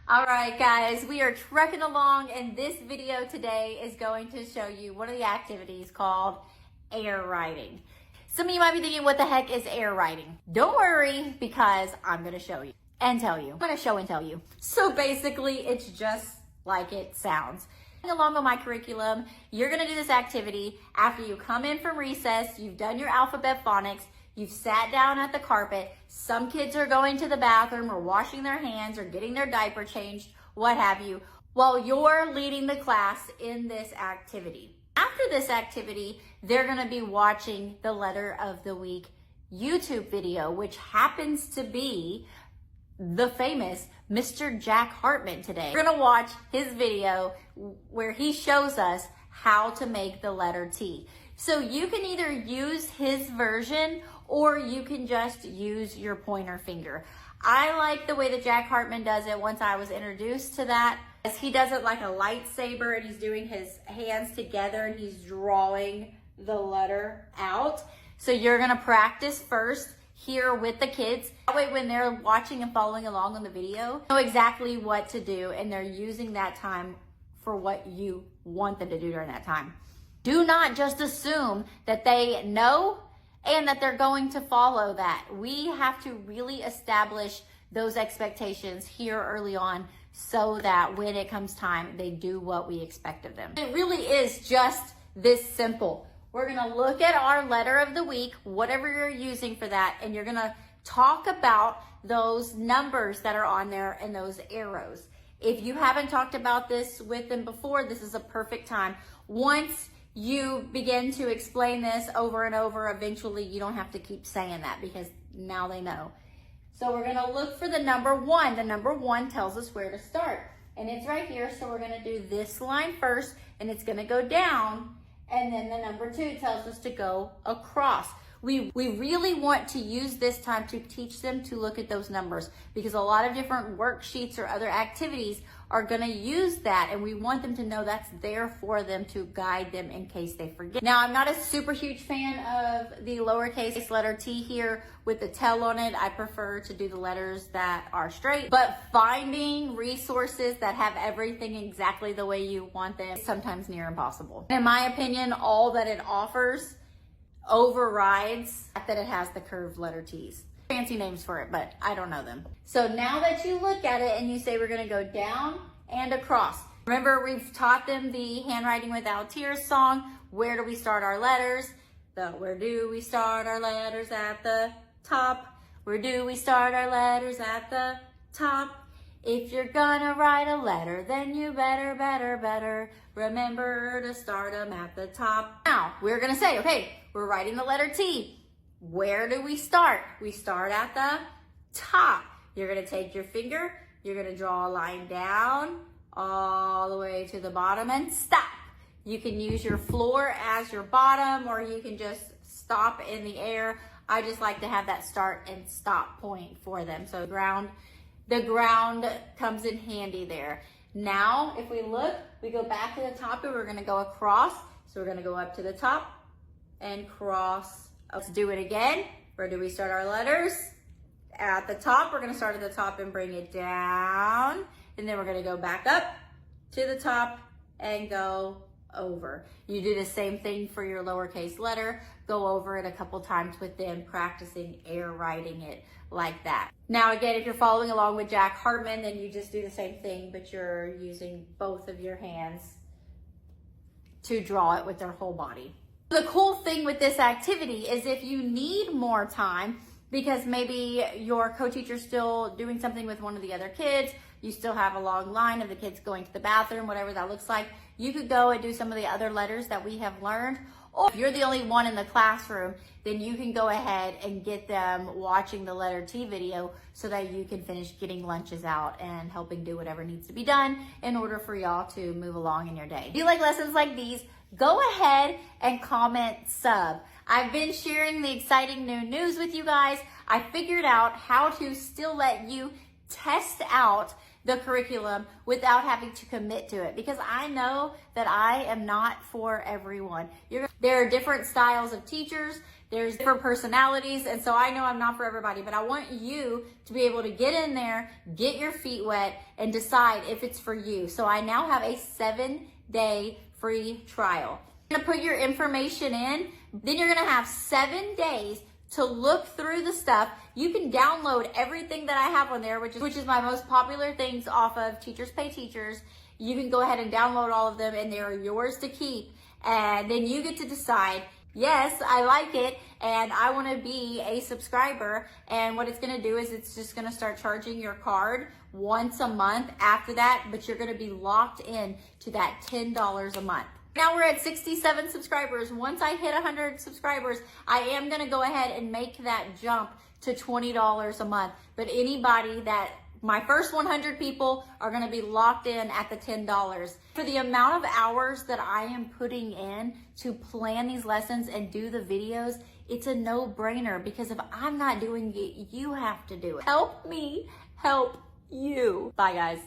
All right, guys, we are trekking along, and this video today is going to show you one of the activities called air riding. Some of you might be thinking, what the heck is air riding? Don't worry, because I'm going to show you and tell you. I'm going to show and tell you. So basically, it's just like it sounds. Along with my curriculum, you're going to do this activity after you come in from recess, you've done your alphabet phonics, you've sat down at the carpet. Some kids are going to the bathroom or washing their hands or getting their diaper changed, what have you, while you're leading the class in this activity. After this activity, they're going to be watching the Letter of the Week YouTube video, which happens to be the famous Mr. Jack Hartman today. We're going to watch his video where he shows us how to make the letter T. So you can either use his version or you can just use your pointer finger. I like the way that Jack Hartman does it once I was introduced to that. He does it like a lightsaber, and he's doing his hands together and he's drawing the letter out. So you're gonna practice first here with the kids. That way when they're watching and following along on the video, know exactly what to do, and they're using that time for what you want them to do during that time. Do not just assume that they know and that they're going to follow that. We have to really establish those expectations here early on so that when it comes time, they do what we expect of them. It really is just this simple. We're gonna look at our letter of the week, whatever you're using for that, and you're gonna talk about those numbers that are on there and those arrows. If you haven't talked about this with them before, this is a perfect time. Once you begin to explain this over and over, eventually you don't have to keep saying that because now they know. So we're gonna look for the number 1. The number 1 tells us where to start, and it's right here. So we're gonna do this line first, and it's gonna go down, and then the number 2 tells us to go across. We really want to use this time to teach them to look at those numbers, because a lot of different worksheets or other activities are gonna use that, and we want them to know that's there for them to guide them in case they forget. Now, I'm not a super huge fan of the lowercase letter T here with the tail on it. I prefer to do the letters that are straight, but finding resources that have everything exactly the way you want them is sometimes near impossible. In my opinion, all that it offers overrides that it has the curved letter T's. Fancy names for it, but I don't know them. So now that you look at it and you say we're gonna go down and across. Remember, we've taught them the Handwriting Without Tears song. Where do we start our letters? Where do we start our letters? At the top. Where do we start our letters? At the top. If you're gonna write a letter, then you better remember to start them at the top. Now, we're gonna say, okay, we're writing the letter T. Where do we start? We start at the top. You're gonna take your finger, you're gonna draw a line down all the way to the bottom and stop. You can use your floor as your bottom, or you can just stop in the air. I just like to have that start and stop point for them. So the ground comes in handy there. Now, if we look, we go back to the top and we're gonna go across. So we're gonna go up to the top and cross. Let's do it again. Where do we start our letters? At the top. We're gonna start at the top and bring it down. And then we're gonna go back up to the top and go over. You do the same thing for your lowercase letter. Go over it a couple times with them, practicing air writing it like that. Now again, if you're following along with Jack Hartman, then you just do the same thing, but you're using both of your hands to draw it with their whole body. The cool thing with this activity is if you need more time, because maybe your co-teacher's still doing something with one of the other kids, you still have a long line of the kids going to the bathroom, whatever that looks like, you could go and do some of the other letters that we have learned. Or if you're the only one in the classroom, then you can go ahead and get them watching the letter T video so that you can finish getting lunches out and helping do whatever needs to be done in order for y'all to move along in your day. If you like lessons like these, go ahead and comment sub. I've been sharing the exciting new news with you guys. I figured out how to still let you test out the curriculum without having to commit to it, because I know that I am not for everyone. There are different styles of teachers. There's different personalities. And so I know I'm not for everybody, but I want you to be able to get in there, get your feet wet, and decide if it's for you. So I now have a 7-day free trial. You're gonna put your information in, then you're gonna have 7 days to look through the stuff. You can download everything that I have on there, which is my most popular things off of Teachers Pay Teachers. You can go ahead and download all of them and they're yours to keep. And then you get to decide, yes, I like it and I wanna be a subscriber. And what it's gonna do is it's just gonna start charging your card once a month after that, but you're gonna be locked in to that $10 a month. Now we're at 67 subscribers. Once I hit 100 subscribers, I am gonna go ahead and make that jump to $20 a month. But anybody that, my first 100 people are gonna be locked in at the $10. For the amount of hours that I am putting in to plan these lessons and do the videos, it's a no-brainer because if I'm not doing it, you have to do it. Help me help you. Bye guys.